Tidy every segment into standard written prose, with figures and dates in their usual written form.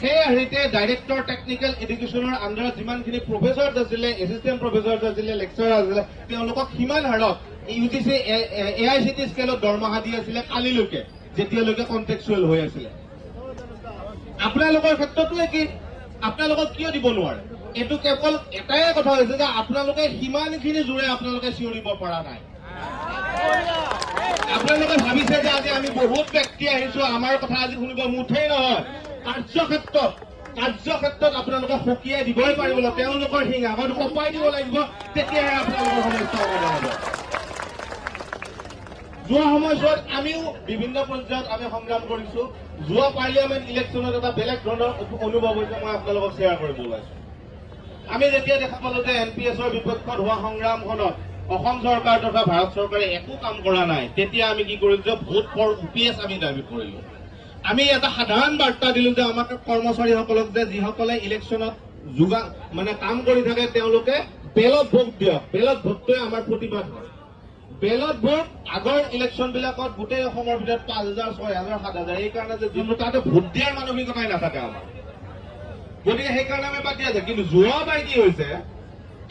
সেই হেৰিতে director technical এডুকেশ্যনৰ আণ্ডাৰত যিমানখিনি প্ৰফেচাৰ আছিলে, এছিষ্টেণ্ট প্ৰফেচাৰ আছিলে, লেকচাৰাৰ আছিলে, তেওঁলোকক সিমান হাৰত UGC AICT স্কেলত দৰমহা দি আছিলে কালিলৈকে, যেতিয়ালৈকে কণ্টেক্সুৱেল হৈ আছিলে। আপোনালোকৰ ক্ষেত্ৰতো একেই, আপোনালোকক কিয় দিব নোৱাৰে? এইটো কেৱল এটাই কথা হৈছে যে আপোনালোকে সিমানখিনি জোৰে আপোনালোকে চিঞৰিব পৰা নাই। আপোনালোকে ভাবিছে যে আজি আমি বহুত ব্যক্তি আহিছো, আমাৰ কথা আজি শুনিব, মুঠেই নহয়। কাৰ্যক্ষেত্ৰত আপোনালোকে সকীয়াই দিবই পাৰিব, তেওঁলোকৰ শিং আগত কপাই দিব লাগিব, তেতিয়াহে আপোনালোকৰ সমস্যা সমাধান হ'ব। যোৱা সময়ছোৱাত আমিও বিভিন্ন পৰ্যায়ত আমি সংগ্ৰাম কৰিছো। যোৱা পাৰ্লিয়ামেণ্ট ইলেকশ্যনত এটা বেলেগ ধৰণৰ অনুভৱ হৈছে, মই আপোনালোকক শ্বেয়াৰ কৰিব ওলাইছো। আমি যেতিয়া দেখা পালো যে NPSৰ বিপক্ষত হোৱা সংগ্ৰামখনত অসম চৰকাৰ তথা ভাৰত চৰকাৰে একো কাম কৰা নাই, তেতিয়া আমি কি কৰিলো যে ভোট ফৰ UPS আমি দাবী কৰিলো। আমি এটা সাধাৰণ বাৰ্তা দিলো যে আমাৰ কৰ্মচাৰীসকলক যে যিসকলে ইলেকশ্যনত কাম কৰি থাকে তেওঁলোকে বেলট ভোট দিয়ক। বেলট ভোটটোৱে আমাৰ প্ৰতিবাদ হয়। বেলট ভোট আগৰ ইলেকশ্যন বিলাকত গোটেই অসমৰ ভিতৰত 5,000, 6,000, 7,000, এইকাৰণে যে যোনটো তাতে ভোট দিয়াৰ মানসিকতাই নাথাকে আমাৰ, গতিকে সেইকাৰণে আমি বাদ দিয়া যায়। কিন্তু যোৱাবাৰ কি হৈছে,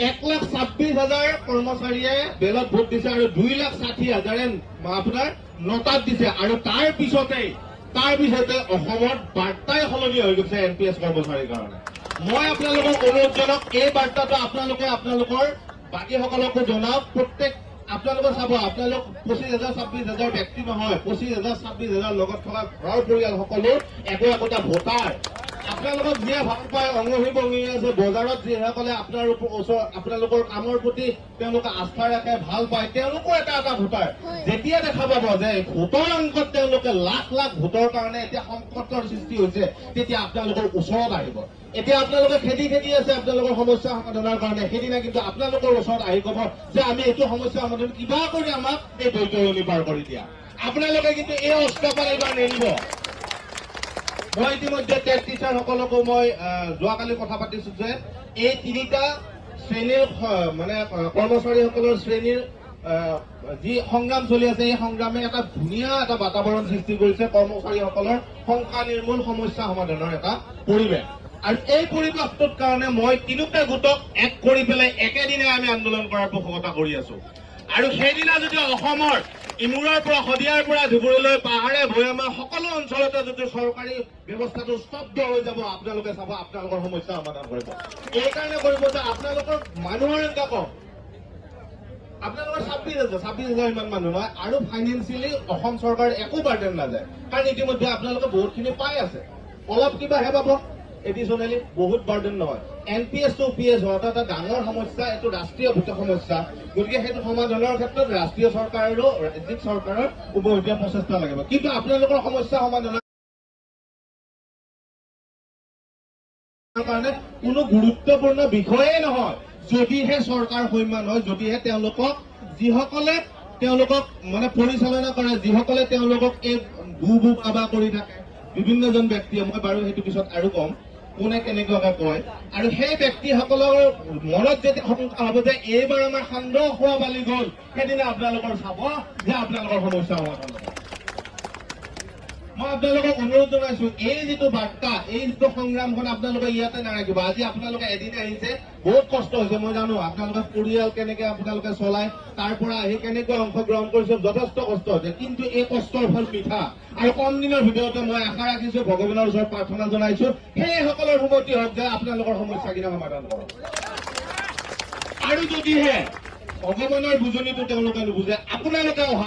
1,26,000 কৰ্মচাৰীয়ে বেলট ভোট দিছে আৰু 2,60,000 আপোনাৰ নটাত দিছে। আৰু তাৰ পিছতে অসমত বাৰ্তাই সলনি হৈ গৈছে NPS কৰ্মচাৰীৰ কাৰণে। মই আপোনালোকক অনুৰোধ জনাওক, এই বাৰ্তাটো আপোনালোকে আপোনালোকৰ বাকীসকলকো জনাওক। আপোনালোকে চাব, আপোনালোক 25,000, 26,000 ব্যক্তি নহয়, 25,000, 26,000 লগত থকা ঘৰৰ পৰিয়াল সকলো একোটা ভোটাৰ। আপোনালোকক যিয়ে ভাল পায়, অঙহী বঙি আছে, বজাৰত যিসকলে আপোনালোকৰ কামৰ প্ৰতি তেওঁলোকে আস্থা ৰাখে, ভাল পায়, তেওঁলোকো এটা ভোটাৰ। যেতিয়া দেখা পাব যে ভোটৰ অংকত তেওঁলোকে লাখ লাখ ভোটৰ কাৰণে এতিয়া সংকটৰ সৃষ্টি হৈছে, তেতিয়া আপোনালোকৰ ওচৰত আহিব। এতিয়া আপোনালোকে খেদি আছে আপোনালোকৰ সমস্যা সমাধানৰ কাৰণে, সেইদিনা কিন্তু আপোনালোকৰ ওচৰত আহি ক'ব যে আমি এইটো সমস্যা সমাধান কিবা কৰি আমাক এই বৈতৰণি পাৰ কৰি দিয়া। আপোনালোকে কিন্তু এই অস্ত্ৰপাত এইবাৰ নেৰিব। মই ইতিমধ্যে টেট টিচাৰসকলকো মই যোৱাকালি কথা পাতিছো যে এই 3টা শ্ৰেণীৰ কৰ্মচাৰীসকলৰ শ্ৰেণীৰ যি সংগ্ৰাম চলি আছে, এই সংগ্ৰামে এটা ধুনীয়া এটা বাতাবৰণ সৃষ্টি কৰিছে, কৰ্মচাৰীসকলৰ শংকা নিৰ্মূল, সমস্যা সমাধানৰ এটা পৰিৱেশ। আৰু এই পৰিৱেশটোৰ কাৰণে মই 3টা গোটক এক কৰি পেলাই একেদিনে আমি আন্দোলন কৰাৰ পোষকতা কৰি আছো। আৰু সেইদিনা যদি অসমৰ ইমূৰৰ পৰা শদিয়াৰ পৰা ধুবুৰীলৈ পাহাৰে ভৈয়ামে সকলো অঞ্চলতে যদি চৰকাৰী ব্যৱস্থাটো স্তব্ধ হৈ যাব, আপোনালোকে চাব আপোনালোকৰ সমস্যা সমাধান কৰিব। এইকাৰণে কৰিব যে আপোনালোকৰ মানুহৰ সংখ্যা কম, আপোনালোকৰ 26,000 ইমান মানুহ নহয়, আৰু ফাইনেন্সিয়েলি অসম চৰকাৰৰ একো বাৰ্ডেন নাযায়, কাৰণ ইতিমধ্যে আপোনালোকে বহুতখিনি পাই আছে। অলপ কিবাহে পাব এডিশ্যনেলি, বহুত বাৰ্ডেন নহয়। NPS to OPS হোৱাটো এটা ডাঙৰ সমস্যা, এইটো ৰাষ্ট্ৰীয় ভিত্তিক সমস্যা। গতিকে সেইটো সমাধানৰ ক্ষেত্ৰত ৰাষ্ট্ৰীয় চৰকাৰো ৰাজ্যিক চৰকাৰৰ উভৈনদী প্ৰচেষ্টা লাগিব। কিন্তু আপোনালোকৰ সমস্যা সমাধানৰ কাৰণে কোনো গুৰুত্বপূৰ্ণ বিষয়েই নহয়, যদিহে চৰকাৰ সৈমান হয়, যদিহে যিসকলে তেওঁলোকক পৰিচালনা কৰে, যিসকলে তেওঁলোকক এই ভূ কাবা কৰি থাকে বিভিন্নজন ব্যক্তিয়ে, মই বাৰু সেইটো পিছত আৰু কম কোনে কেনেকুৱাকে কয়। আৰু সেই ব্যক্তিসকলৰ মনত যেতিয়া শংকা হ'ব যে এইবাৰ আমাৰ সান্দহ খোৱা বালি গ'ল, সেইদিনা আপোনালোকৰ চাব যে আপোনালোকৰ সমস্যা সমাধান হ'ব। মই আপোনালোকক অনুৰোধ জনাইছো, এই যিটো বাৰ্তা, এই যিটো সংগ্ৰামখন আপোনালোকে ইয়াতে নাৰাখিব। আজি আপোনালোকে এদিন আহিছে, বহুত কষ্ট হৈছে, মই জানো। আপোনালোকে পৰিয়াল কেনেকে আপোনালোকে চলায়, তাৰ পৰা আহি কেনেকৈ অংশগ্ৰহণ কৰিছে, যথেষ্ট কষ্ট হৈছে। কিন্তু এই কষ্টৰ ফল মিঠা, আৰু কম দিনৰ ভিতৰতে মই আশা ৰাখিছো, ভগৱানৰ ওচৰত প্ৰাৰ্থনা জনাইছো, সেইসকলৰ উন্নতি হওক যে আপোনালোকৰ সমস্যাখিনি সমাধান কৰক। আৰু যদিহে ভগৱানৰ বুজনিটো তেওঁলোকে নুবুজে, আপোনালোকে অহা